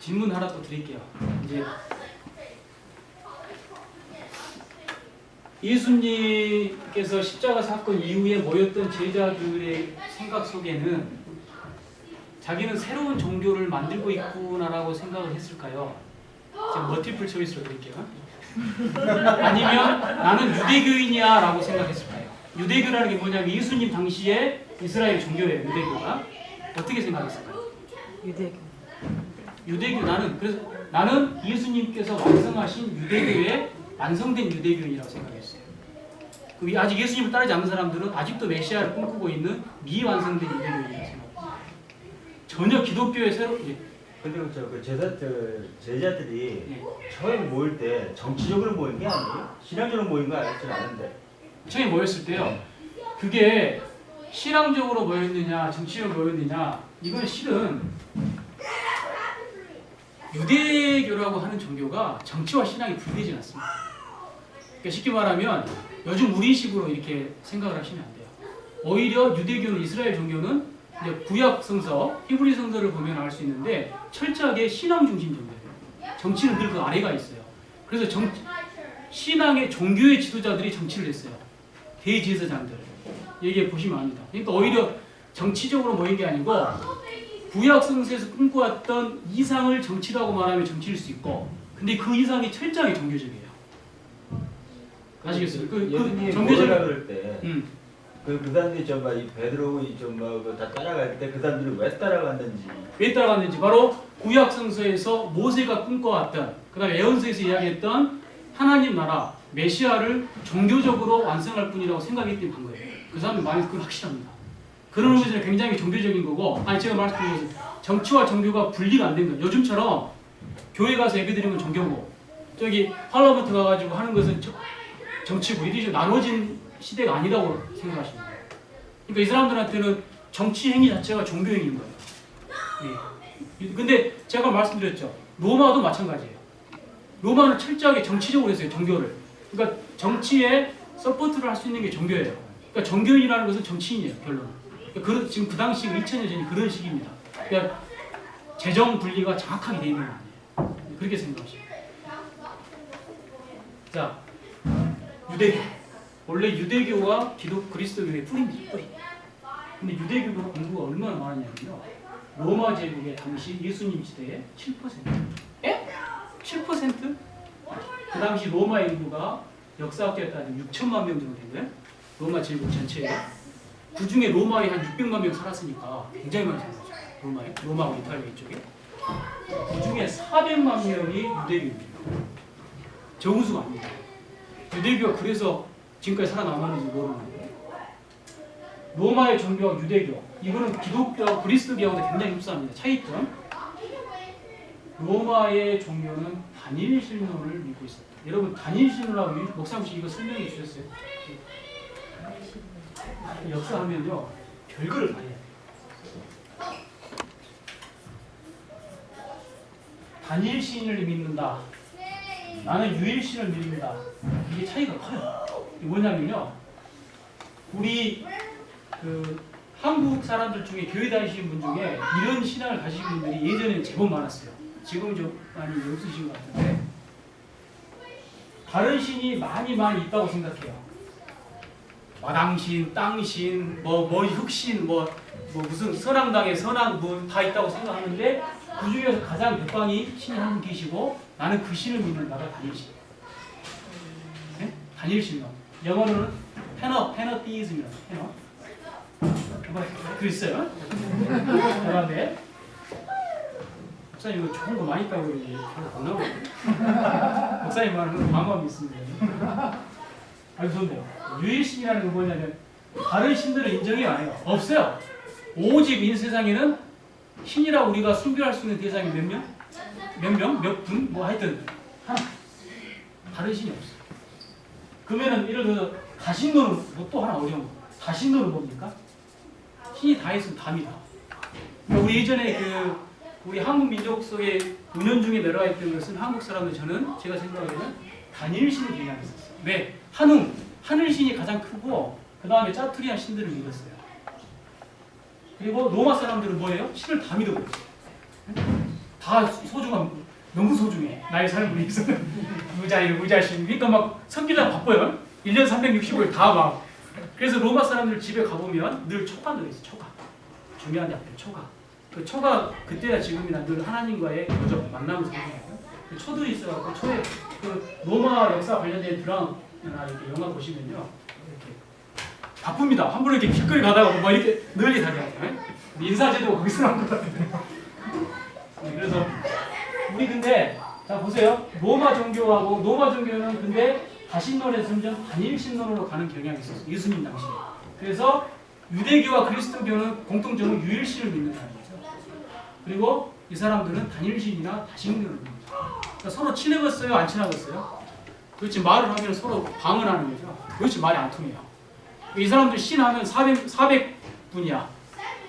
질문 하나 또 드릴게요. 이제 예수님께서 십자가 사건 이후에 모였던 제자들의 생각 속에는 자기는 새로운 종교를 만들고 있구나라고 생각을 했을까요? 제가 머티플 초이스로 드릴게요. 아니면 나는 유대교인이야 라고 생각했을까요? 유대교라는 게 뭐냐면 예수님 당시에 이스라엘 종교예요. 유대교가. 어떻게 생각했을까요? 유대교. 나는 예수님께서 완성하신 유대교의 완성된 유대교인이라고 생각했어요. 아직 예수님을 따르지 않는 사람들은 아직도 메시아를 꿈꾸고 있는 미완성된 유대교인이라고 생각해요. 전혀 기독교의 근데 제자들이 처음에 모일 때 정치적으로 모인 게 아니에요? 신앙적으로 모인 거 알지는 않은데. 처음에 모였을 때요. 그게 신앙적으로 모였느냐, 정치적으로 모였느냐, 이건 실은 유대교라고 하는 종교가 정치와 신앙이 분리되지 않습니다. 그러니까 쉽게 말하면 요즘 우리식으로 이렇게 생각을 하시면 안 돼요. 오히려 유대교는 이스라엘 종교는 이제 구약 성서, 히브리 성서를 보면 알 수 있는데 철저하게 신앙 중심 종교예요. 정치는 늘 그 아래가 있어요. 그래서 신앙의 종교의 지도자들이 정치를 했어요. 대제사장들. 여기에 보시면 압니다. 그러니까 오히려 정치적으로 모인 게 아니고 구약 성서에서 꿈꿔왔던 이상을 정치라고 말하면 정치일 수 있고, 근데 그 이상이 철저하게 종교적이에요. 아시겠어요? 종교적이라 그럴 때, 그 사람들이 이 베드로 다 따라갈 때 그 사람들이 왜 따라갔는지. 바로 구약 성서에서 모세가 꿈꿔왔던, 그다음에 예언서에서 이야기했던 하나님 나라 메시아를 종교적으로 완성할 뿐이라고 생각했기 때문에 한 거예요. 그 사람들 많이 그건 확실합니다. 그런 의미에서 굉장히 종교적인 거고, 제가 말씀드린 것은 정치와 종교가 분리가 안 된 거예요. 요즘처럼 교회 가서 예배드리는 건 종교고, 저기 팔라먼트 가가지고 하는 것은 정치고, 이들이 좀 나눠진 시대가 아니라고 생각하십니다. 그러니까 이 사람들한테는 정치 행위 자체가 종교 행위인 거예요. 예. 근데 제가 말씀드렸죠. 로마도 마찬가지예요. 로마는 철저하게 정치적으로 했어요. 종교를. 그러니까 정치에 서포트를 할 수 있는 게 종교예요. 그러니까 종교인이라는 것은 정치인이에요. 결론은. 그러니까 지금 그 당시 2000년 전이 그런 시기입니다. 그러니까 재정 분리가 정확하게 되어 있는 거 아니에요. 그렇게 생각하시면. 자, 유대교. 원래 유대교가 그리스도교의 뿌리입니다. 뿌리. 근데 유대교가 인구가 얼마나 많았냐면요. 로마 제국의 당시 예수님 시대에 7%. 예? 7%? 그 당시 로마 인구가 역사학자에 따지면 6천만 명 정도 된 거예요. 로마 제국 전체에. 그 중에 로마에 한 600만 명 살았으니까 굉장히 많이 산 거죠. 로마하고 이탈리아 이쪽에. 그 중에 400만 명이 유대교입니다. 적은 수가 아닙니다. 유대교가 그래서 지금까지 살아남았는지 모르는 거예요. 로마의 종교와 유대교, 이거는 기독교, 그리스도교하고도 굉장히 흡사합니다. 차이점. 로마의 종교는 단일 신론을 믿고 있었다. 여러분, 단일 신론하고 목사님씩 이거 설명해 주셨어요? 역사하면요, 별거를 다 해요. 단일 신을 믿는다. 나는 유일신을 믿는다. 이게 차이가 커요. 이게 뭐냐면요, 우리 한국 사람들 중에 교회 다니시는 분 중에 이런 신앙을 가지신 분들이 예전에는 제법 많았어요. 지금은 좀 많이 없으신 것 같은데, 다른 신이 많이 있다고 생각해요. 마당신, 땅신, 흑신, 무슨 선왕당에 선왕 다 있다고 생각하는데, 그 중에서 가장 백방이 신이 한 분 계시고, 나는 그 신을 믿는다가 단일신. 네? 단일신론. 영어로는 페너티이즘이라고. 그랬어요? 그다음에 목사님 이거 좋은 거 많이 있다고 그러지 안 나오거든요. 목사님 말은 마음이 있습니다. 아주 좋네요. 유일신이라는 건 뭐냐면 다른 신들을 인정이 안 해요. 없어요. 오직 이 세상에는 신이라고 우리가 숭배할 수 있는 대상이 몇 명? 몇 분? 하여튼 하나. 다른 신이 없어요. 그러면은 예를 들어서 다신론은 또 하나 어려운 거. 다신론은 뭡니까? 신이 다 있으면 답이다. 그러니까 우리 예전에 우리 한국 민족 속에 은연중에 내려와 있던 것은 한국 사람들 제가 생각하기에는 단일신을 개념했었어요. 왜? 하늘신이 가장 크고 그 다음에 짜투리한 신들을 믿었어요. 그리고 로마 사람들은 뭐예요? 신을 다 믿어버렸어요. 다 소중한 너무 소중해. 나의 삶을 위해서 무자신. 그러니까 막 섬기다 바빠요. 1년 365일 다 막. 그래서 로마 사람들 집에 가보면 늘 초가 들어있어. 초가. 중요한 데 앞에 초가. 그 초가 그때야 지금이나 늘 하나님과의 교적 만남을 생각해요. 그 초들이 있어갖고 초에 그 로마 역사 관련된 드라마나 이렇게 영화 보시면요 이렇게 바쁩니다. 함부로 이렇게 길거리 가다가 막 이렇게 널리 다녀요. 인사제도 거기서 나온 것 같아요. 그래서 우리 근데 자 보세요. 로마 종교는 근데 다신론에서 점점 단일신론으로 가는 경향이 있었어요. 예수님 당시에. 그래서 유대교와 그리스도교는 공통점은 유일신을 믿는 사람이죠. 그리고 이 사람들은 단일신이나 다신론을 믿는 거죠. 그러니까 서로 친해졌어요? 안 친해졌어요? 도대체 말을 하면 서로 방언하는 거죠. 도대체 말이 안 통해요. 이 사람들 신하면 400분이야.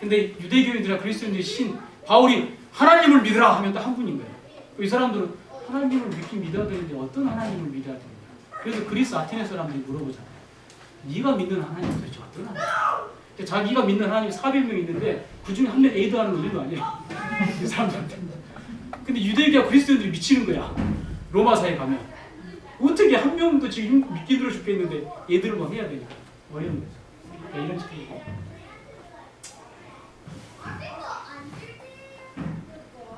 근데 유대교인들이나 그리스도인들이 바울이 하나님을 믿으라 하면 딱 한 분인 거예요. 이 사람들은 하나님을 믿어야 되는데 어떤 하나님을 믿어야 되느냐. 그래서 그리스 아테네 사람들이 물어보잖아요. 네가 믿는 하나님은 도대체 어떤 하나님? 자기가 믿는 하나님이 400명 있는데 그 중에 한 명 에이드하는 건 일도 아니에요. 이 사람들한테. 근데 유대교와 그리스도인들이 미치는 거야. 로마사에 가면. 어떻게 한 명도 지금 믿기 힘들어 죽겠는데 얘들을 막 해야 되니까. 뭐 이런 거죠. 이런 식이고.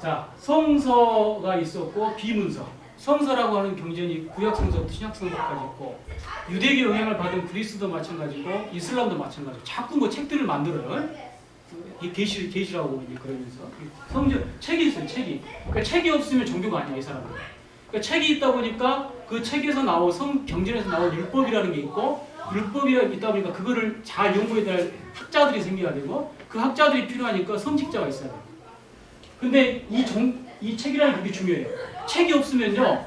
자, 성서가 있었고 비문서. 성서라고 하는 경전이 구약 성서부터 신약 성서까지 있고 유대교 영향을 받은 그리스도 마찬가지고 이슬람도 마찬가지고 자꾸 뭐 책들을 만들어요. 이 계시라고 이제 그러면서 성경 책이 있어요. 책이. 그러니까 책이 없으면 종교가 아니에요, 이 사람은. 그러니까 책이 있다 보니까 그 책에서 나온 경전에서 나온 율법이라는 게 있고 율법이 있다 보니까 그거를 잘 연구해야 될 학자들이 생겨야 되고 그 학자들이 필요하니까 선직자가 있어야 돼요. 근데 이 책이라는 게 되게 중요해요. 책이 없으면요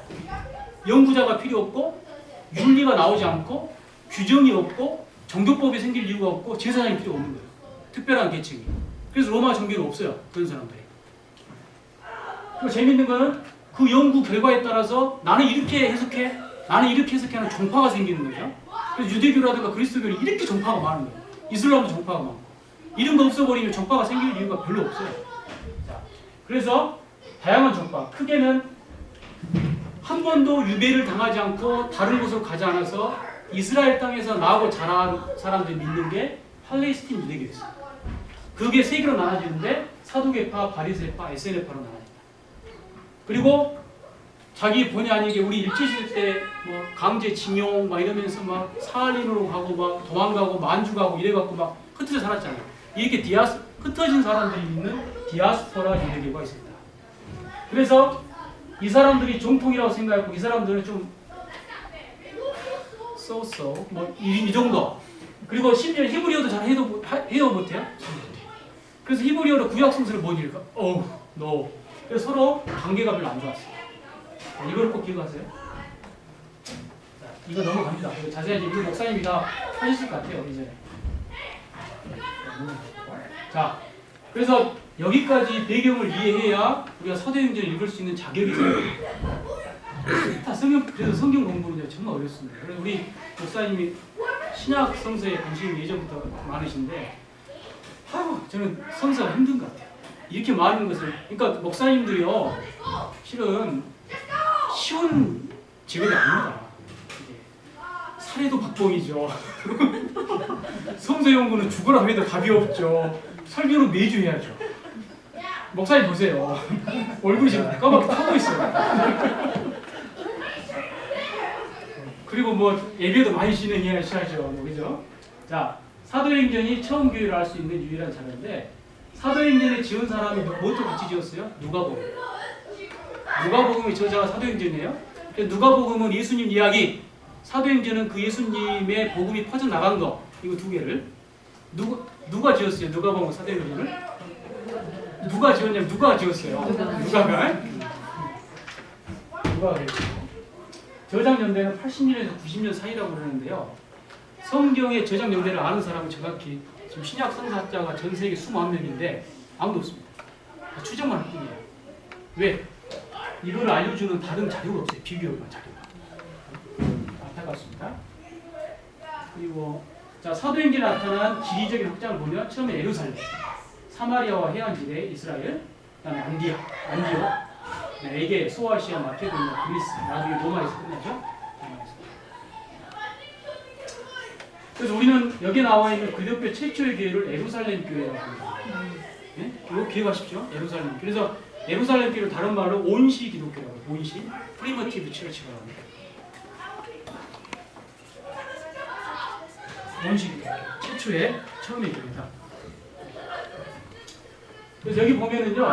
연구자가 필요 없고 윤리가 나오지 않고 규정이 없고 종교법이 생길 이유가 없고 제사장이 필요 없는 거예요. 특별한 계층이. 그래서 로마 종교는 없어요. 그런 사람들이. 그리고 재밌는 거는 그 연구 결과에 따라서 나는 이렇게 해석해 하는 종파가 생기는 거죠. 그래서 유대교라든가 그리스도교는 이렇게 종파가 많은 거예요. 이슬람도 종파가 많고. 이런 거 없어버리면 종파가 생길 이유가 별로 없어요. 자, 그래서 다양한 종파. 크게는 한 번도 유배를 당하지 않고 다른 곳으로 가지 않아서 이스라엘 땅에서 나고 자란 사람들이 믿는 게 팔레스틴 유대교였어요. 그게 세 개로 나눠지는데 사두개파, 바리새파, 에세네파로 나눠집니다. 그리고 자기 본의 아니게 우리 일제시대 때 뭐 강제징용 막 이러면서 막 사할린으로 가고 막 도망가고 만주 가고 이래갖고 막 흩어져 살았잖아요. 이렇게 흩어진 사람들이 있는 디아스포라 유대교가 있습니다. 그래서 이 사람들이 정통이라고 생각했고 이 사람들은 좀 뭐 이 정도. 그리고 심지어 히브리어도 잘 해요 못해요? 그래서 히브리어로 구약 성서를 못 읽을까? no. 그래서 서로 관계가 별로 안 좋았어요. 이걸 꼭 기억하세요. 자, 이거 넘어갑니다. 자세히 이제 목사님이 다 하셨을 것 같아요. 이제. 자, 그래서 여기까지 배경을 이해해야 우리가 사도행전을 읽을 수 있는 자격이 있어요. 그래서 성경 공부는 정말 어렵습니다. 그래서 우리 목사님이 신약 성서에 관심이 예전부터 많으신데, 저는 성서가 힘든 것 같아요. 이렇게 많은 것을, 그러니까 목사님들이요, 실은 쉬운 직업이 아닙니다. 살해도 박봉이죠. 성서 연구는 죽으라 해도 답이 없죠. 설교는 매주 해야죠. 목사님 보세요. 얼굴이 지금 까맣게 타고 있어요. 그리고 뭐 예배도 많이 진행해야죠. 뭐, 그죠? 자, 사도행전이 처음 교회를 알 수 있는 유일한 자료인데 사도행전에 지은 사람이 뭐또 같이 지었어요? 누가복음. 누가복음의 저자가 사도행전이에요. 누가복음은 예수님 이야기, 사도행전은 그 예수님의 복음이 퍼져나간 거, 이거 두 개를 누가 지었어요? 누가복음 사도행전을? 누가 지었냐면 누가 지었어요? 누가가 그랬죠. 저작 연대는 80년에서 90년 사이라고 그러는데요. 성경의 저작 연대를 아는 사람은 정확히 지금 신약 성서학자가 전 세계 21명인데 아무도 없습니다. 추정만 할 뿐이에요. 왜? 이걸 알려주는 다른 자료가 없어요. 비교할 자료가. 안타깝습니다. 그리고 자, 사도행전에 나타난 지리적인 확장을 보면 처음에 예루살렘, 사마리아와 해안지대, 이스라엘, 그다음에 안디오, 에게, 소아시아, 마케도니아, 그리스, 나중에 로마에서 끝나죠. 로마에서. 그래서 우리는 여기 나와 있는 그리스도 최초의 교회를 예루살렘 교회라고 합니다. 네? 이거 기억하십시오. 예루살렘. 그래서 예루살렘 교회를 다른 말로 온시 기독교라고 해요. 온시, 프리머티브 처치라고 합니다. 온시 기독교. 최초의 처음의 교회다. 그래서 여기 보면은요,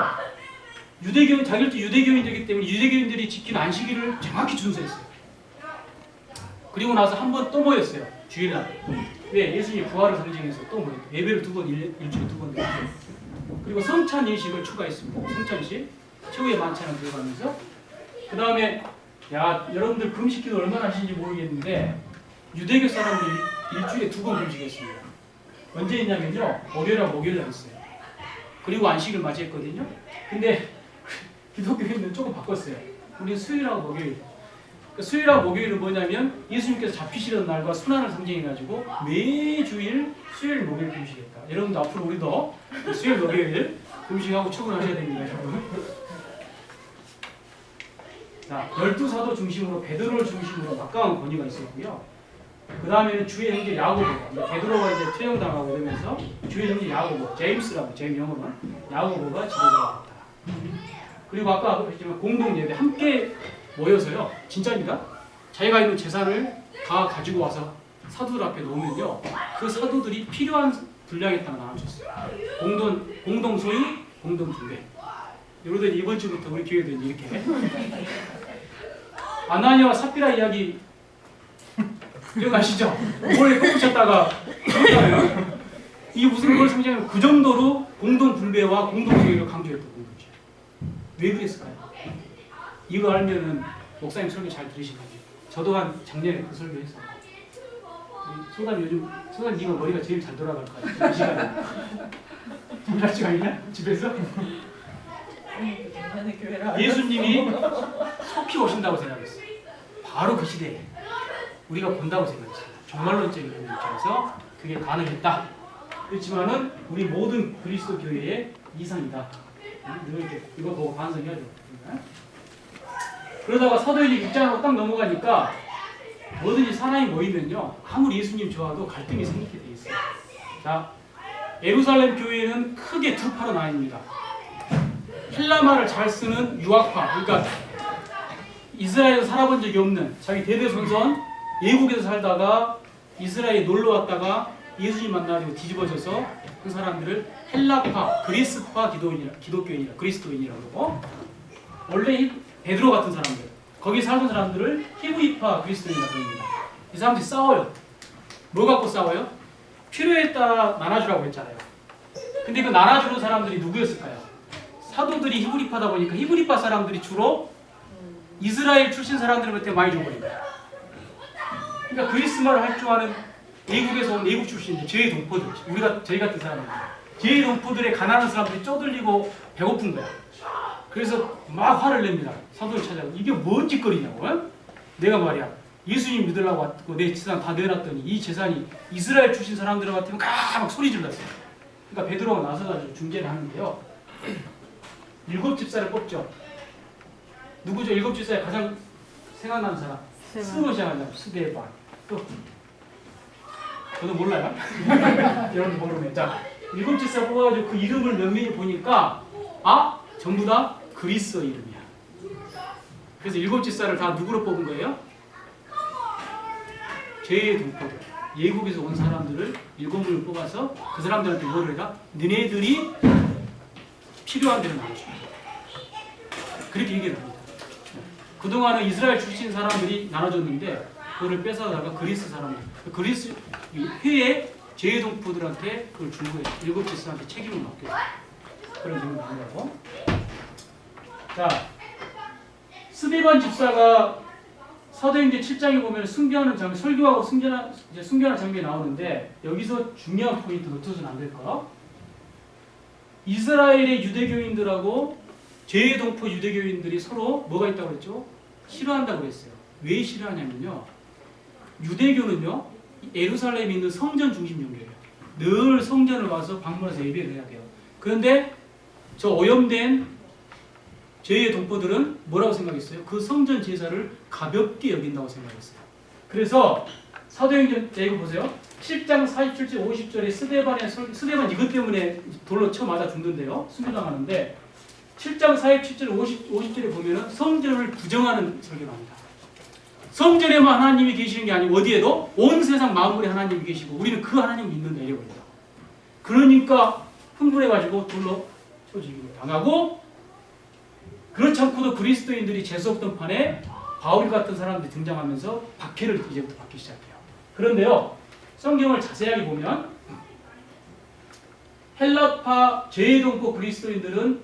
유대교인, 자기들도 유대교인들이기 때문에 유대교인들이 지킨 안식일을 정확히 준수했어요. 그리고 나서 한 번 또 모였어요. 주일날. 왜? 예수님이 부활을 상징해서 또 모였어요. 예배를 2번, 일주일에 2번 드렸어요. 그리고 성찬 예식을 추가했습니다. 성찬식. 최후의 만찬을 들어가면서. 그 다음에, 야, 여러분들 금식기도 얼마나 하시는지 모르겠는데, 유대교 사람들이 일주일에 2번 금식했습니다. 언제 했냐면요, 월요일하고 목요일날 했어요. 그리고 안식을 맞이했거든요. 근데 기독교인은 조금 바꿨어요. 우리는 수요일하고 목요일. 그러니까 수요일하고 목요일은 뭐냐면 예수님께서 잡히시던 날과 순환을 상징해가지고 매주일 수요일 목요일 금식했다. 여러분도 앞으로 우리도 수요일 목요일 금식하고 처분하셔야 됩니다. 자, 12사도 중심으로 베드로를 중심으로 막강한 권위가 있었고요. 그 다음에는 주의 형제 야고보, 베드로가 이제 퇴영당하고 이러면서 주의 형제 야고보, 제임스라고, 제임 영어는 야고보가 지도자가 됐다. 그리고 아까 했지만 공동 예배 함께 모여서요, 진짜입니다. 자기가 있는 재산을 다 가지고 와서 사도들 앞에 놓으면요, 그 사도들이 필요한 분량에 따라 나눠줬어요. 공동 소유, 공동 분배. 여러분들 이번 주부터 우리 교회도 이렇게 아나니아와 삽비라 이야기 기억나시죠? 원래 꺾으셨다가 그렇잖아요. 이게 무슨 걸 상징하면 그 정도로 공동 분배와 공동 소유를 강조했던 거죠. 왜 그랬을까요? 이거 알면은 목사님 설교 잘 들으신 거예요. 저도 한 작년에 그 설교했어요. 소단 네가 머리가 제일 잘 돌아갈 거야. 이 시간에. 정말 시간이냐? 집에서? 예수님이 속히 오신다고 생각했어요. 바로 그 시대에 우리가 본다고 생각했어요. 종말론적인 입장에서 그게 가능했다. 그렇지만은 우리 모든 그리스도 교회의 이상이다. 이렇게 이거 보고 반성해야죠. 그러다가 사도행전 6장으로 딱 넘어가니까 뭐든지 사람이 모이면요, 아무리 예수님 좋아도 갈등이 생기게 돼 있어요. 자, 예루살렘 교회는 크게 두 파로 나뉩니다. 헬라말을 잘 쓰는 유학파, 그러니까 이스라엘에서 살아본 적이 없는 자기 대대손손 외국에서 살다가 이스라엘에 놀러 왔다가 예수님 만나가지고 뒤집어져서 그 사람들을 헬라파, 그리스파 기독교인이라 그리스도인이라고 그러고, 원래 베드로 같은 사람들, 거기 살던 사람들을 히브리파 그리스도인이라고 합니다. 이 사람들이 싸워요. 뭐 갖고 싸워요? 필요에 따라 나눠주라고 했잖아요. 근데 그 나눠주는 사람들이 누구였을까요? 사도들이 히브리파다 보니까 히브리파 사람들이 주로 이스라엘 출신 사람들한테 많이 줘버린 거예요. 그러니까 그리스말을 할 줄 아는 외국에서 온 외국 출신들, 저희 동포들, 저희 같은 사람들, 저희 동포들의 가난한 사람들이 쪼들리고 배고픈 거야. 그래서 막 화를 냅니다. 사도를 찾아가고, 이게 뭔 짓거리냐고. 내가 말이야, 예수님 믿으려고 왔고 내 재산 다 내놨더니 이 재산이 이스라엘 출신 사람들한테 막 소리 질렀어요. 그러니까 베드로가 나서가지고 중재를 하는데요, 7집사를 뽑죠. 누구죠? 7집사에 가장 생각나는 사람? 스무시아가 스데반. 또 저도 몰라요. 여러분 모르면. 자, 7집사 뽑아가지고 그 이름을 몇 명이 보니까 전부 다 그리스 이름이야. 그래서 7집사를 다 누구로 뽑은 거예요? 제 동포들, 예국에서 온 사람들을 7명을 뽑아서 그 사람들한테 뭐를 해라? 너네들이 필요한 데를 나눠줘. 그렇게 얘기를 합니다. 그동안은 이스라엘 출신 사람들이 나눠줬는데 그거를 뺏어다가 그리스 사람들, 그리스 회의 제동포들한테 그걸 준 거예요. 7집사한테 책임을 맡겨서. 그런 내용이 나오고. 자, 스데반 집사가 사도행전 7장에 보면 순교하는 장면, 설교하고 순교하는 장면이 나오는데, 여기서 중요한 포인트 놓쳐서는 안 될 거. 이스라엘의 유대교인들하고 제동포 유대교인들이 서로 뭐가 있다고 그랬죠? 싫어한다고 그랬어요. 왜 싫어하냐면요, 유대교는요, 예루살렘에 있는 성전 중심 종교예요. 늘 성전을 와서 방문해서 예배를 해야 돼요. 그런데 저 오염된 제2의 동포들은 뭐라고 생각했어요? 그 성전 제사를 가볍게 여긴다고 생각했어요. 그래서 사도행전 이거 보세요. 7장 47절 50절에 스데반 이것 때문에 돌로 쳐 맞아 죽는데요. 순교당하는데 7장 47절 50절에 보면은 성전을 부정하는 설교를 합니다. 성전에만 하나님이 계시는 게 아니고 어디에도 온 세상 만물에 하나님이 계시고 우리는 그 하나님을 믿는다 이래버려요. 그러니까 흥분해가지고 돌로 쳐 죽이고 당하고 그렇지 않고도 그리스도인들이 재수없던 판에 바울 같은 사람들이 등장하면서 박해를 이제부터 받기 시작해요. 그런데요. 성경을 자세하게 보면 헬라파 제동포 그리스도인들은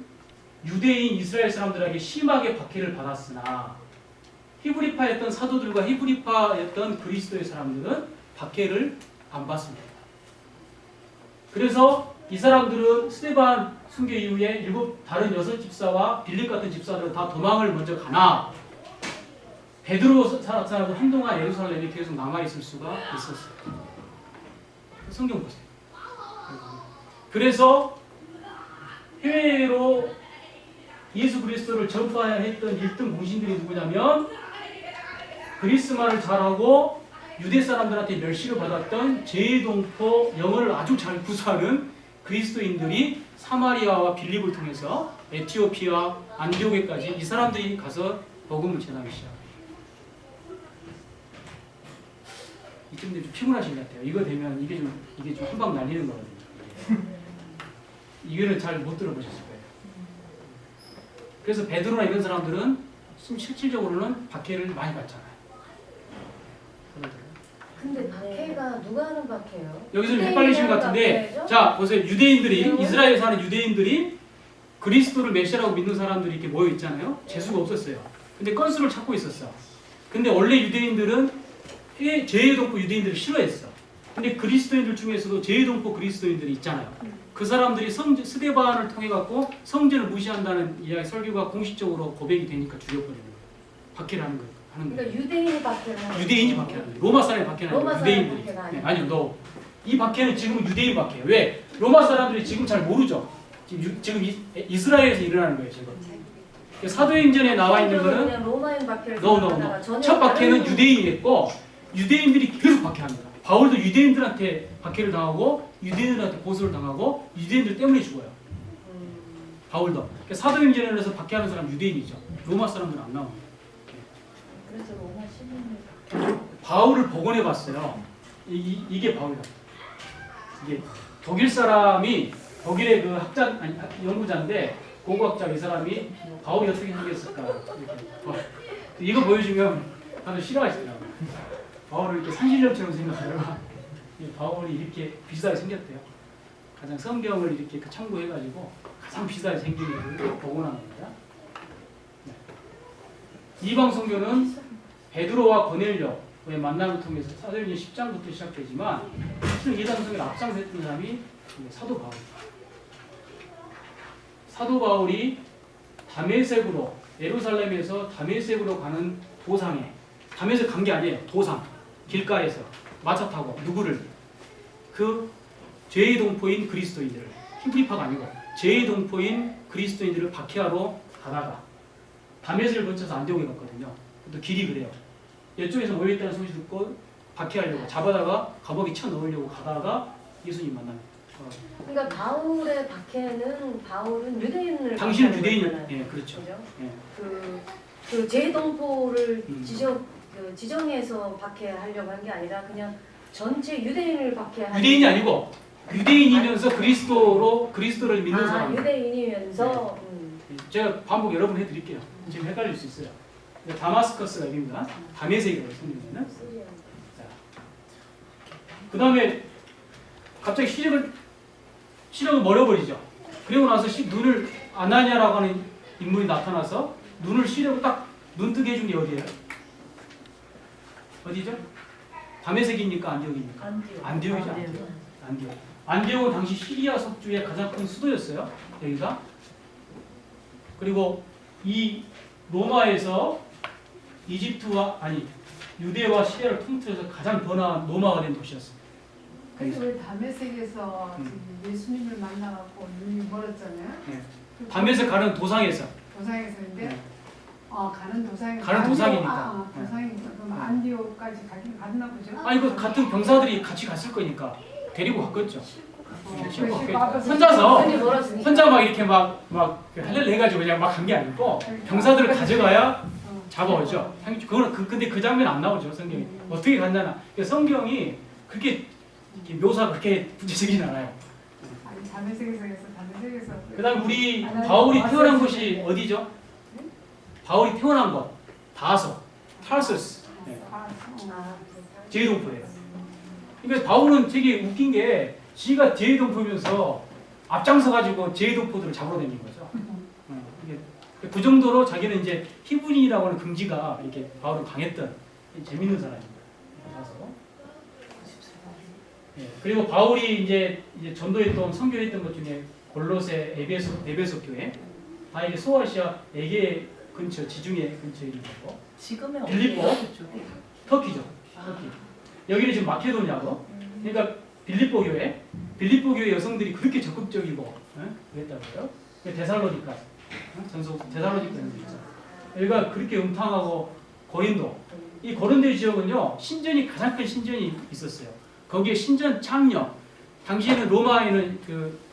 유대인 이스라엘 사람들에게 심하게 박해를 받았으나 히브리파였던 사도들과 히브리파였던 그리스도의 사람들은 박해를 안 받습니다. 그래서 이 사람들은 스데반 순교 이후에 다른 6집사와 빌립 같은 집사들은 다 도망을 먼저 가나 베드로 사람은 한동안 예루살렘에 계속 남아있을 수가 있었어요. 성경 보세요. 그래서 해외로 예수 그리스도를 전파해야 했던 1등 공신들이 누구냐면 그리스말을 잘하고 유대 사람들한테 멸시를 받았던 제동포 영어를 아주 잘 구사하는 그리스도인들이 사마리아와 빌립을 통해서 에티오피아, 안디오게까지 이 사람들이 가서 복음을 전하기 시작해요. 이쯤 되면 좀 피곤하신 것 같아요. 이거 되면 이게 좀 한 방 날리는 거거든요. 이거는 잘 못 들어보셨을 거예요. 그래서 베드로나 이런 사람들은 실질적으로는 박해를 많이 받잖아요. 근데 박해가 누가 하는 박해예요? 여기서 좀 헷갈리신 것 같은데, 박해죠? 자 보세요. 유대인들이 이스라엘에 사는 유대인들이 그리스도를 메시아라고 믿는 사람들이 이렇게 모여 있잖아요. 재수가 없었어요. 근데 건수를 찾고 있었어. 근데 원래 유대인들은 제외동포 유대인들을 싫어했어. 근데 그리스도인들 중에서도 제외동포 그리스도인들이 있잖아요. 그 사람들이 스데반을 통해 갖고 성전을 무시한다는 이야기 설교가 공식적으로 고백이 되니까 죽여버리는 거예요. 박해를 하는 거예요. 그러니까 유대인이 박해를 하는 유대인이 박해하는 거예요. 로마 사람이 박해하는 거예요. 로마 사람이 유대인들이. 박해가 아니에요. 아니요, 너. 이 박해는 지금 유대인 박해예요. 왜? 로마 사람들이 지금 잘 모르죠. 지금 이스라엘에서 일어나는 거예요. 지금. 사도행전에 나와 있는 거는 그냥 로마인 박해를 no. 첫 박해는 유대인이 했고 유대인들이 계속 박해합니다. 바울도 유대인들한테 박해를 당하고 유대인들한테 고소를 당하고 유대인들 때문에 죽어요. 바울도. 그러니까 사도행전에서 박해하는 사람 유대인이죠. 로마 사람들은 안 나옵니다. 그래서 로마 시민을 바울을 복원해 봤어요. 이게 바울이다. 이게 독일 사람이 독일의 그 연구자인데 고고학자 이 사람이 바울이 어떻게 생겼을까 이렇게. 이거 보여주면 다들 싫어하시더라고요. 바울을 이렇게 산신령처럼 생겼어요. 바울이 이렇게 비슷하게 생겼대요. 가장 성경을 이렇게 참고해가지고 가장 비슷하게 생긴 애를 복원한 겁니다. 네. 이방 성교는 베드로와 고넬료의 만남을 통해서 사도행전 10장부터 시작되지만 실은 이단 성경을 앞장섰던 사람이 사도 바울입니다. 사도 바울이 다메섹으로 예루살렘에서 다메섹으로 가는 도상에 다메섹 간 게 아니에요. 도상 길가에서 마차 타고 누구를 그 제의동포인 그리스도인들을 히브리파가 아니고 제의동포인 그리스도인들을 박해하러 가다가 다메섹을 거쳐서 안디옥에 갔거든요. 또 길이 그래요. 이쪽에서 모여있다는 소리 듣고 박해하려고 잡아다가 감옥에 쳐넣으려고 가다가 예수님 만납니다. 그러니까 바울의 박해는 바울은 유대인을 당신은 박해하는 유대인, 거잖아요. 예, 그렇죠. 그죠? 예. 그 제동포를 음. 지정해서 박해하려고 한 게 아니라 그냥 전체 유대인을 박해하는. 유대인이 아니고 유대인이면서 그리스도를 믿는 사람. 유대인이면서. 제가 반복 여러 번 해드릴게요. 지금 헷갈릴 수 있어요. 다마스커스가 여기입니다. 다메섹이라고 생기면은. 그 다음에 갑자기 시력을 멀어버리죠. 그리고 나서 눈을 아나니아라고 하는 인물이 나타나서 눈을 시력을 딱 눈뜨게 해준 게 어디예요? 어디죠? 다메섹입니까? 안디옥입니까? 안디옥이죠. 안디옥. 안디옥은 당시 시리아 속주의 가장 큰 수도였어요. 여기가. 그리고 이 로마에서 유대와 시리아를 통틀어서 가장 번화한 로마가 된 도시였습니다. 그래서 왜 다메섹에서 예수님을 만나갖고 눈이 멀었잖아요. 네. 다메섹 가는 도상에서 도상에서인데 네. 가는 도상에 가는 도상이니까. 도상이니까 그럼 안디오까지 갔나 보죠? 아니 그 같은 병사들이 같이 갔을 거니까 데리고 갔겠죠. 싣고 갔겠죠. 와서 혼자서 손이 멀었으니까. 혼자 막 이렇게 막 할렐 해가지고 그냥 막 간 게 아니고 병사들을 가져가야 잡아오죠. 그거는 근데 그 장면 안 나오죠 성경이. 어떻게 갔냐나 성경이 그렇게 이렇게 묘사가 그렇게 구체적이진 않아요. 아니 다른 세계에서 다른 세계에서 그다음 우리 바울이 태어난 곳이 어디죠? 바울이 태어난 곳 다소 타르소스 아, 제이동포예요. 그러니까 바울은 되게 웃긴 게 지가 제이동포면서 앞장서 가지고 제이동포들을 잡으러 다닌 거죠. 그 정도로 자기는 이제 히브리라고 하는 긍지가 이렇게 바울은 강했던 재밌는 사람입니다. 그래서 그리고 바울이 이제 전도했던 선교했던 것 중에 골로새, 에베소 교회, 다 이게 소아시아 에게 근처 지중해 근처에 있는 거고, 지금의 빌립보, 터키죠. 터키. 여기는 지금 마케도니아고, 그러니까 빌립보 교회 여성들이 그렇게 적극적이고 그랬다고요. 데살로니가, 데살로니가는 있죠. 여기가 그렇게 음탕하고 고린도, 이 고린도 지역은요 신전이 가장 큰 신전이 있었어요. 거기에 신전 창녀, 당시에는 로마에는 그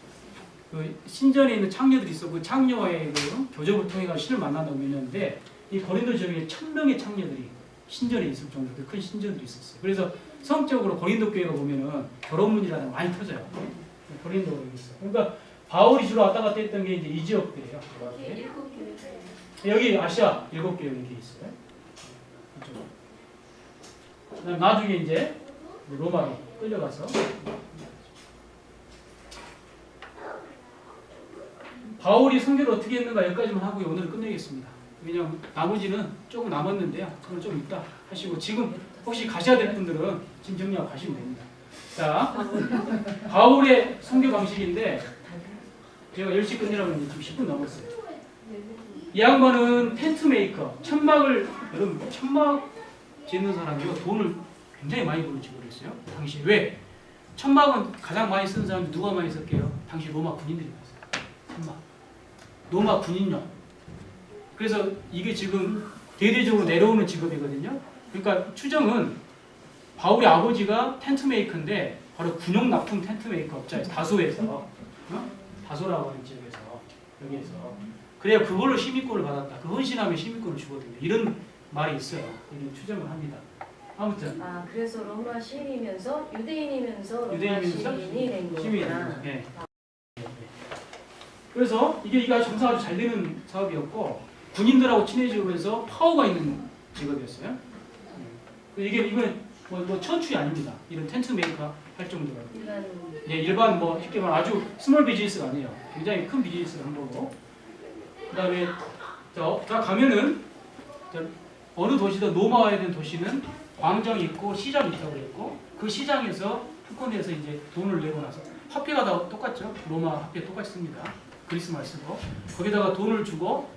신전에 있는 창녀들이 있었고 그 창녀와의 교접을 통해 가지고 신을 만난다고 믿는데 이 고린도 지역에 1000명의 창녀들이 신전에 있을 정도로 큰 신전들이 있었어요. 그래서 성적으로 고린도 교회가 보면은 결혼문이라는 많이 터져요. 고린도가 여기 있어요. 그러니까 바울이 주로 왔다 갔다 했던 게 이제 이 지역들이에요. 여기 아시아 7개 여기 있어요. 그다음 나중에 이제 로마로 끌려가서 바울이 선교를 어떻게 했는가 여기까지만 하고 오늘 끝내겠습니다. 왜냐하면 나머지는 조금 남았는데요. 그건 좀 이따 하시고 지금 혹시 가셔야 될 분들은 지금 정리하고 가시면 됩니다. 자, 바울의 선교 방식인데 제가 10시 끝내라고 했는데 지금 10분 넘었어요. 이 양반은 텐트 메이커, 여러분 천막 짓는 사람이요 돈을 굉장히 많이 벌었지 그랬어요. 당시 왜? 천막은 가장 많이 쓴 사람이 누가 많이 썼게요? 당시 로마 군인들이 많이 썼어요. 천막. 로마 군인용. 그래서 이게 지금 대대적으로 내려오는 직업이거든요. 그러니까 추정은 바울의 아버지가 텐트 메이커인데 바로 군용 납품 텐트 메이커 업자에서 다소에서 다소라고 하는 지역에서 여기에서 그래야 그걸로 시민권을 받았다. 그 헌신하면 시민권을 주거든요. 이런 말이 있어요. 이런 추정을 합니다. 아무튼 그래서 로마 시민이면서 유대인이면서 로마 유대인이면서 시민이 된 거구나. 시민이면서, 예. 그래서 이게 아주 장사가 아주 잘 되는 사업이었고 군인들하고 친해지면서 파워가 있는 직업이었어요. 이건 뭐 천추이 아닙니다. 이런 텐트 메이커 할 정도로. 일반 뭐 쉽게 말하면 아주 스몰 비즈니스가 아니에요. 굉장히 큰 비즈니스를 한 거고. 그다음에 자 가면은 어느 도시든 노마와야 되는 도시는 광장이 있고 시장이 있다고 그랬고 그 시장에서 특권에서 이제 돈을 내고 나서 화폐가 다 똑같죠. 로마 화폐 똑같이 씁니다. 그리스 말 쓰고 거기다가 돈을 주고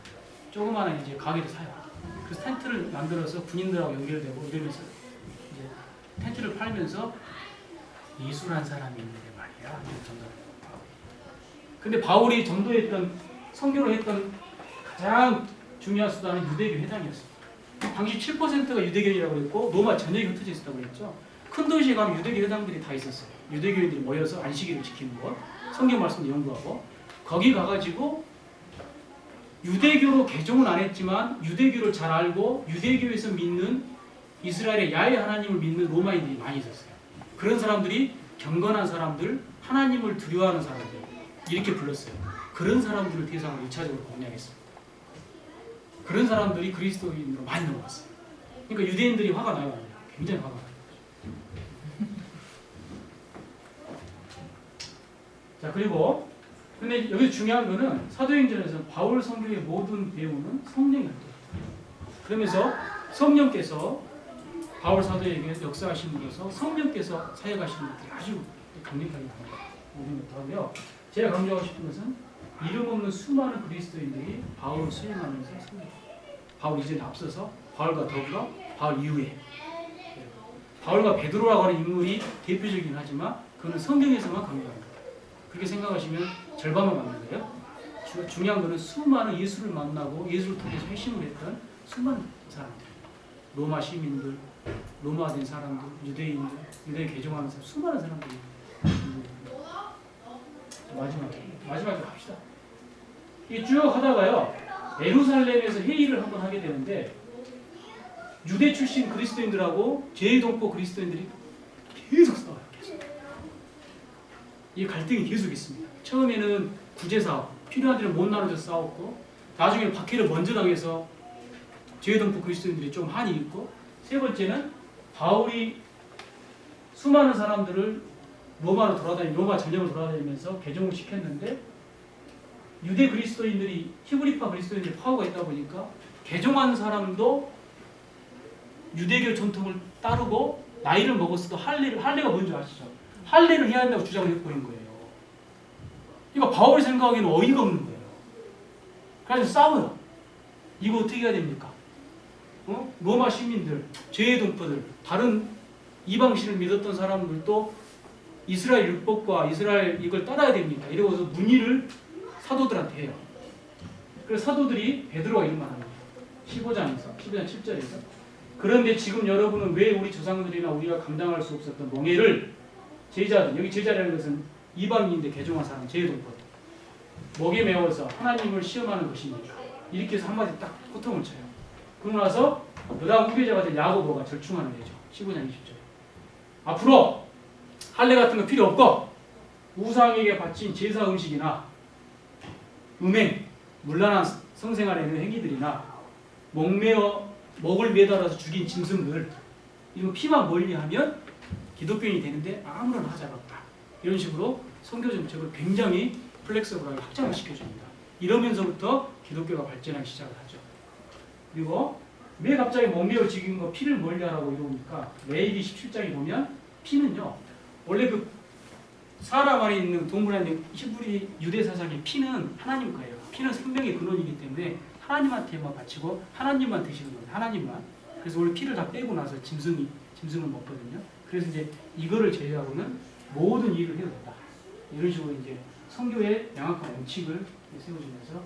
조그마한 이제 가게를 사요. 그래서 텐트를 만들어서 군인들하고 연결되고 이러면서 이제 텐트를 팔면서 이술한 사람이 있는데 말이야. 근데 바울이 전도했던 선교를 했던 가장 중요한 수단은 유대교 회당이었어요. 당시 7%가 유대교이라고 그랬고 로마 전역에 흩어져 있었다고 그랬죠. 큰 도시에 가면 유대교 회당들이 다 있었어요. 유대교인들이 모여서 안식일을 지키는 것, 성경 말씀을 연구하고 거기 가가지고 유대교로 개종은 안 했지만 유대교를 잘 알고 유대교에서 믿는 이스라엘의 야훼 하나님을 믿는 로마인들이 많이 있었어요. 그런 사람들이 경건한 사람들, 하나님을 두려워하는 사람들 이렇게 불렀어요. 그런 사람들을 대상으로 2차적으로 공략했습니다. 그런 사람들이 그리스도인으로 많이 넘어갔어요. 그러니까 유대인들이 화가 나요. 굉장히 화가 나요. 자 그리고 근데 여기 중요한 거는 사도행전에서 바울 선교의 모든 배우는 성령이 할 때예요. 그러면서 성령께서 바울 사도에게 역사하심으로써 성령께서 사역하시는 것들이 아주 강력하게 나옵니다. 모든 것도 하고요. 제가 강조하고 싶은 것은 이름 없는 수많은 그리스도인들이 바울을 수행하면서 바울 이전에 앞서서 바울과 더불어 바울 이후에 바울과 베드로라고 하는 인물이 대표적이긴 하지만 그는 성경에서만 강조합니다. 그렇게 생각하시면 절반만 맞는 거예요. 중요한 거는 수많은 예수를 만나고 예수를 통해서 회심을 했던 수많은 사람들, 로마 시민들, 로마된 사람들, 유대인들, 유대 개종하는 사람, 수많은 사람들이 마지막에 갑시다. 이 쭉 하다가요, 예루살렘에서 회의를 한번 하게 되는데 유대 출신 그리스도인들하고 제동포 그리스도인들이 계속 싸워요. 계속. 이 갈등이 계속 있습니다. 처음에는 구제사업, 필요한 데를 못 나눠서 싸웠고, 나중에는 박해를 먼저 당해서 제동포 그리스도인들이 좀 한이 있고, 세 번째는 바울이 수많은 사람들을 로마 전역을 돌아다니면서 개종을 시켰는데 유대 그리스도인들이 히브리파 그리스도인들의 파워가 있다 보니까 개종한 사람도 유대교 전통을 따르고 나이를 먹었어도 할례가 뭔지 아시죠? 할례를 해야 한다고 주장을 해버린 거예요. 그러니까 바울이 생각하기에는 어이가 없는 거예요. 그래서 싸워요. 이거 어떻게 해야 됩니까? 로마 시민들, 제동포들, 다른 이방신을 믿었던 사람들도 이스라엘 율법과 이스라엘 이걸 따라야 됩니까? 이러고서 문의를 사도들한테 해요. 그래서 사도들이 베드로가 이런 말 합니다. 15장 7절에서 그런데 지금 여러분은 왜 우리 조상들이나 우리가 감당할 수 없었던 멍에를 제자들, 여기 제자라는 것은 이방인인데 개종한 사람, 제동포 목에 메워서 하나님을 시험하는 것입니다. 이렇게 해서 한마디 딱 호통을 쳐요. 그러고 나서 그 다음 후계자가 된 야고보가 절충안을 내죠. 15장 20절에 앞으로 할례 같은 거 필요 없고 우상에게 바친 제사 음식이나 음행, 문란한 성생활에 있는 행위들이나 목을 매달아서 죽인 짐승들 이런 피만 멀리하면 기독교인이 되는데 아무런 하자가 없다. 이런 식으로 선교 정책을 굉장히 플렉서블하게 확장을 시켜줍니다. 이러면서부터 기독교가 발전하기 시작을 하죠. 그리고 왜 갑자기 목매어 죽인 거 피를 멀리하라고 이러니까 레위기 17장에 보면 피는요 원래 그 사람 안에 있는 동물 안에 있는 히브리 유대 사상의 피는 하나님 거예요. 피는 생명의 근원이기 때문에 하나님한테만 바치고 하나님만 드시는 거예요. 하나님만. 그래서 원래 피를 다 빼고 나서 짐승을 먹거든요. 그래서 이제 이거를 제외하고는 모든 일을 해도 된다. 이런 식으로 이제 성교의 명확한 원칙을 세워주면서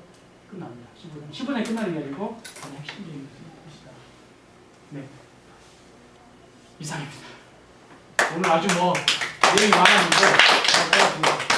끝납니다. 15장이 끝나는 게 아니고 가장 핵심적인 것이다. 네, 이상입니다. 오늘 아주 내용이 많았는데 잘